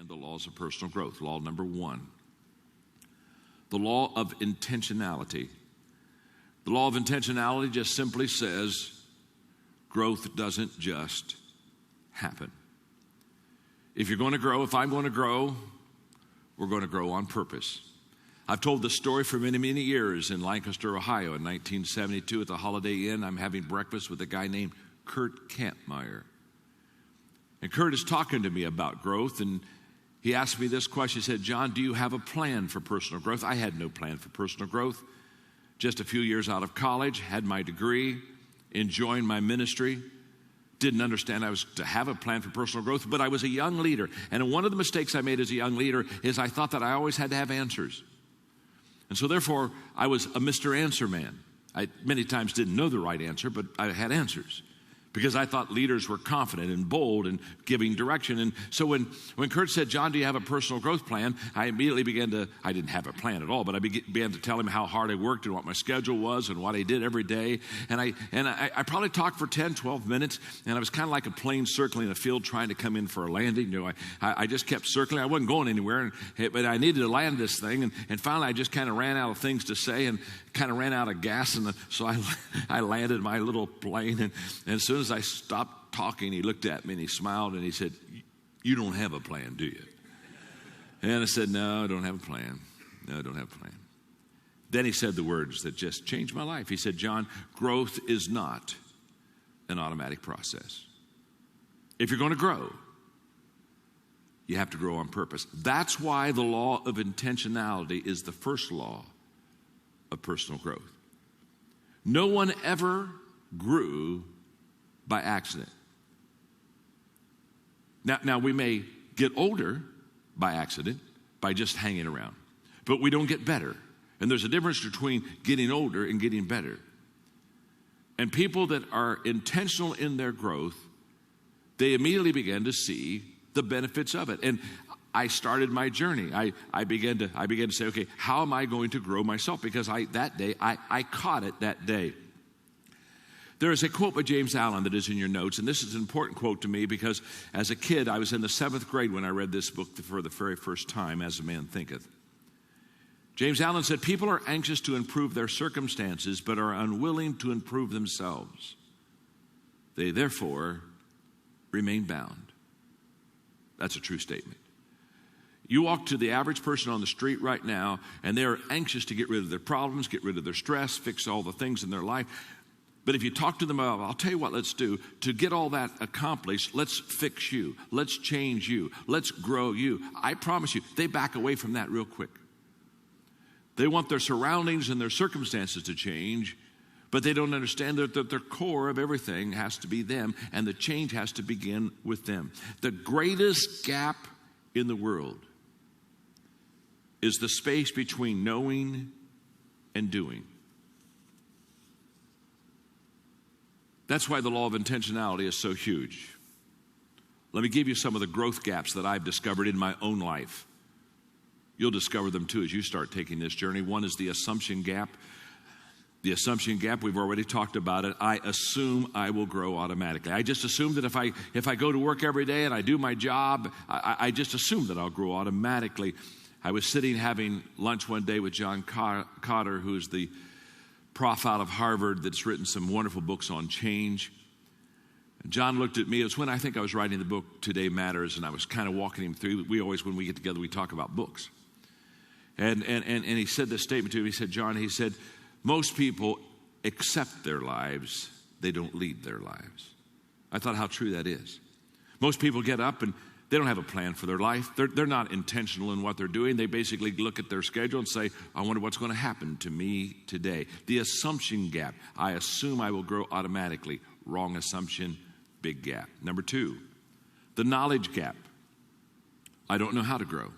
understand the laws of personal growth. Law number one, the law of intentionality. The law of intentionality just simply says growth doesn't just happen. If you're going to grow, if I'm going to grow, we're going to grow on purpose. I've told this story for many, many years in Lancaster, Ohio. In 1972 at the Holiday Inn, I'm having breakfast with a guy named Kurt Kampmeyer. And Kurt is talking to me about growth, and he asked me this question. He said, John, do you have a plan for personal growth? I had no plan for personal growth. Just a few years out of college, had my degree, enjoying my ministry. Didn't understand I was to have a plan for personal growth, but I was a young leader. And one of the mistakes I made as a young leader is I thought that I always had to have answers. And so therefore, I was a Mr. Answer Man. I many times didn't know the right answer, but I had answers because I thought leaders were confident and bold and giving direction. And so when Kurt said, John, do you have a personal growth plan? I immediately I didn't have a plan at all, but I began to tell him how hard I worked and what my schedule was and what I did every day. And I probably talked for 10, 12 minutes, and I was kind of like a plane circling a field trying to come in for a landing. You know, I just kept circling. I wasn't going anywhere, but I needed to land this thing. And finally, I just kind of ran out of things to say and kind of ran out of gas. So I landed my little plane, and as soon as I stopped talking, he looked at me and he smiled and he said, you don't have a plan, do you? And I said, no, I don't have a plan. No, I don't have a plan. Then he said the words that just changed my life. He said, John, growth is not an automatic process. If you're going to grow, you have to grow on purpose. That's why the law of intentionality is the first law of personal growth. No one ever grew by accident. Now we may get older by accident, by just hanging around, but we don't get better. And there's a difference between getting older and getting better. And people that are intentional in their growth, they immediately begin to see the benefits of it. And I started my journey. I began to say, okay, how am I going to grow myself? Because I caught it that day. There is a quote by James Allen that is in your notes, and this is an important quote to me because as a kid, I was in the 7th grade when I read this book for the very first time, As a Man Thinketh. James Allen said, people are anxious to improve their circumstances, but are unwilling to improve themselves. They therefore remain bound. That's a true statement. You walk to the average person on the street right now, and they're anxious to get rid of their problems, get rid of their stress, fix all the things in their life. But if you talk to them about, I'll tell you what let's do. To get all that accomplished, let's fix you. Let's change you. Let's grow you. I promise you, they back away from that real quick. They want their surroundings and their circumstances to change, but they don't understand that their core of everything has to be them, and the change has to begin with them. The greatest gap in the world is the space between knowing and doing. That's why the law of intentionality is so huge. Let me give you some of the growth gaps that I've discovered in my own life. You'll discover them too as you start taking this journey. One is the assumption gap. The assumption gap, we've already talked about it. I assume I will grow automatically. I just assume that if I go to work every day and I do my job, I just assume that I'll grow automatically. I was sitting having lunch one day with John Cotter, who's the prof out of Harvard that's written some wonderful books on change. And John looked at me. It was when I think I was writing the book Today Matters, and I was kind of walking him through. We always, when we get together, we talk about books. And he said this statement to me. He said, John, he said, most people accept their lives. They don't lead their lives. I thought how true that is. Most people get up and they don't have a plan for their life. They're not intentional in what they're doing. They basically look at their schedule and say, I wonder what's going to happen to me today. The assumption gap. I assume I will grow automatically. Wrong assumption, big gap. Number 2, the knowledge gap. I don't know how to grow.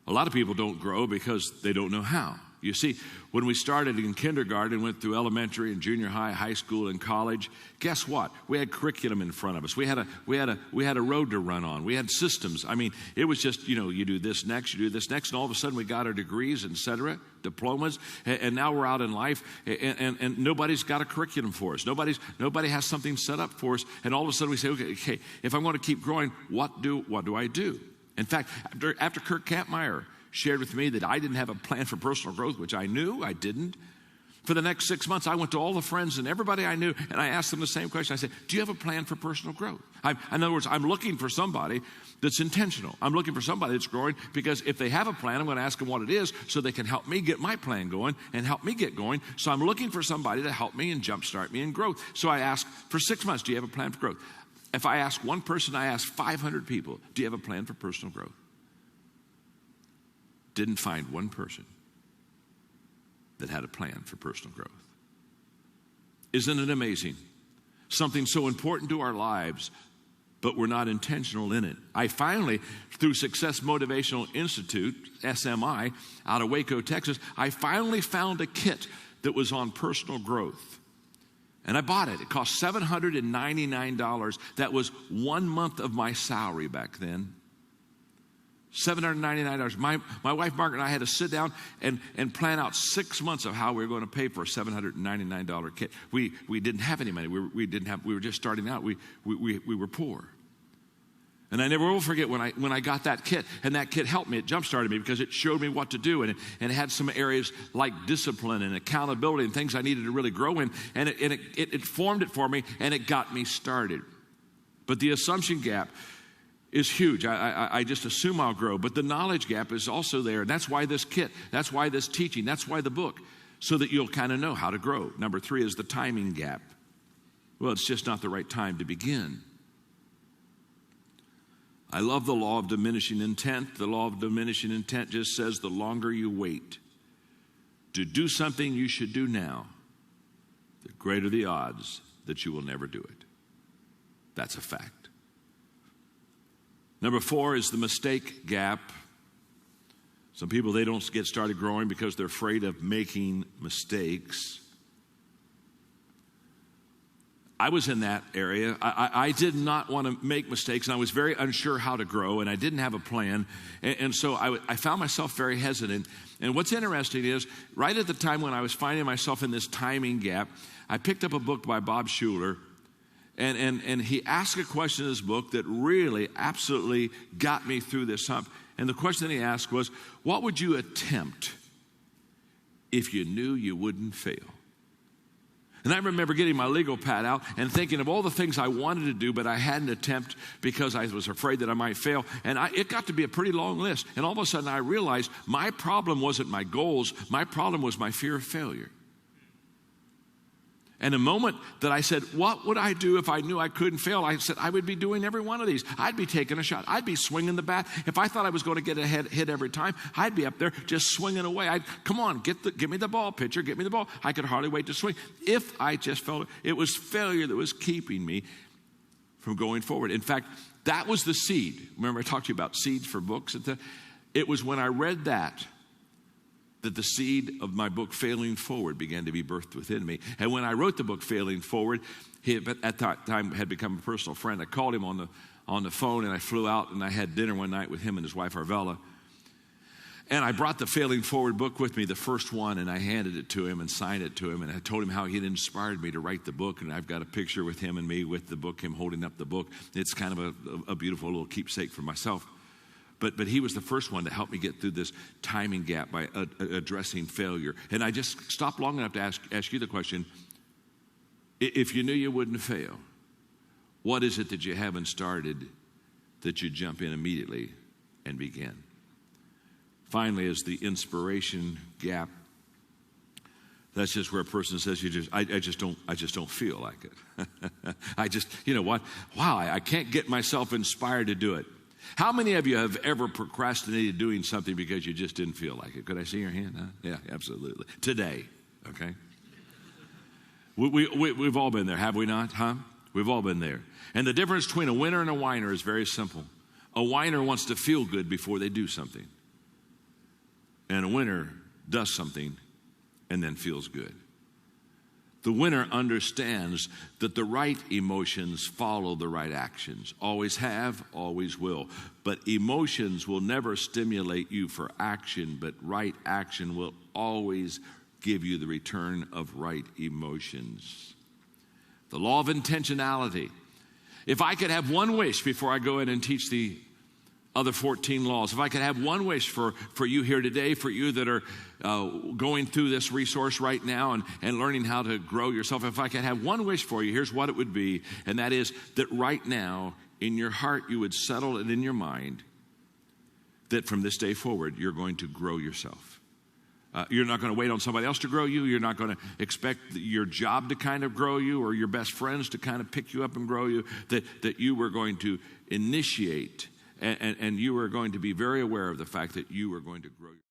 A lot of people don't grow because they don't know how. You see, when we started in kindergarten, went through elementary and junior high, high school, and college, guess what? We had curriculum in front of us. We had a road to run on. We had systems. I mean, it was just, you do this next, you do this next, and all of a sudden we got our degrees, et cetera, diplomas, and now we're out in life, and nobody's got a curriculum for us. Nobody has something set up for us, and all of a sudden we say, okay, if I'm going to keep growing, what do I do? In fact, after Kirk Kampmeyer shared with me that I didn't have a plan for personal growth, which I knew I didn't, for the next 6 months, I went to all the friends and everybody I knew, and I asked them the same question. I said, do you have a plan for personal growth? In other words, I'm looking for somebody that's intentional. I'm looking for somebody that's growing, because if they have a plan, I'm going to ask them what it is so they can help me get my plan going and help me get going. So I'm looking for somebody to help me and jumpstart me in growth. So I asked, for 6 months, do you have a plan for growth? If I ask one person, I ask 500 people, do you have a plan for personal growth? Didn't find one person that had a plan for personal growth. Isn't it amazing? Something so important to our lives, but we're not intentional in it. I finally, through Success Motivational Institute, SMI, out of Waco, Texas, I finally found a kit that was on personal growth. And I bought it. It cost $799. That was 1 month of my salary back then. $799. My wife Margaret and I had to sit down and plan out 6 months of how we were going to pay for a $799 kit. We didn't have any money. We were just starting out. We were poor. And I never will forget when I got that kit, and that kit helped me. It jump-started me because it showed me what to do, and it had some areas like discipline and accountability and things I needed to really grow in, and it formed it for me, and it got me started. But the assumption gap is huge. I just assume I'll grow. But the knowledge gap is also there. And that's why this kit, that's why this teaching, that's why the book, so that you'll kind of know how to grow. Number 3 is the timing gap. Well, it's just not the right time to begin. I love the law of diminishing intent. The law of diminishing intent just says the longer you wait to do something you should do now, the greater the odds that you will never do it. That's a fact. Number 4 is the mistake gap. Some people, they don't get started growing because they're afraid of making mistakes. I was in that area. I did not want to make mistakes, and I was very unsure how to grow, and I didn't have a plan. And so I found myself very hesitant. And what's interesting is, right at the time when I was finding myself in this timing gap, I picked up a book by Bob Schuller. And he asked a question in his book that really absolutely got me through this hump. And the question that he asked was, what would you attempt if you knew you wouldn't fail? And I remember getting my legal pad out and thinking of all the things I wanted to do, but I hadn't attempted because I was afraid that I might fail. And it got to be a pretty long list. And all of a sudden I realized my problem wasn't my goals. My problem was my fear of failure. And the moment that I said, what would I do if I knew I couldn't fail? I said, I would be doing every one of these. I'd be taking a shot. I'd be swinging the bat. If I thought I was going to get a hit every time, I'd be up there just swinging away. Come on, give me the ball, pitcher, give me the ball. I could hardly wait to swing. If I just felt it was failure that was keeping me from going forward. In fact, that was the seed. Remember I talked to you about seeds for books? It was when I read that the seed of my book, Failing Forward, began to be birthed within me. And when I wrote the book, Failing Forward, he at that time had become a personal friend. I called him on the phone, and I flew out, and I had dinner one night with him and his wife, Arvella. And I brought the Failing Forward book with me, the first one, and I handed it to him and signed it to him. And I told him how he had inspired me to write the book. And I've got a picture with him and me with the book, him holding up the book. It's kind of a beautiful little keepsake for myself. But he was the first one to help me get through this timing gap by addressing failure. And I just stopped long enough to ask you the question, if you knew you wouldn't fail, what is it that you haven't started that you jump in immediately and begin? Finally is the inspiration gap. That's just where a person says, I just don't feel like it. I just, you know what? Wow, I can't get myself inspired to do it. How many of you have ever procrastinated doing something because you just didn't feel like it? Could I see your hand? Huh? Yeah, absolutely. Today, okay? We've all been there, have we not? Huh? We've all been there. And the difference between a winner and a whiner is very simple. A whiner wants to feel good before they do something. And a winner does something and then feels good. The winner understands that the right emotions follow the right actions. Always have, always will. But emotions will never stimulate you for action, but right action will always give you the return of right emotions. The law of intentionality. If I could have one wish before I go in and teach the of the 14 laws. If I could have one wish for you here today, for you that are going through this resource right now and learning how to grow yourself, if I could have one wish for you, here's what it would be, and that is that right now in your heart you would settle it in your mind that from this day forward you're going to grow yourself. You're not going to wait on somebody else to grow you. You're not going to expect your job to kind of grow you or your best friends to kind of pick you up and grow you, that you were going to initiate and you were going to be very aware of the fact that you were going to grow.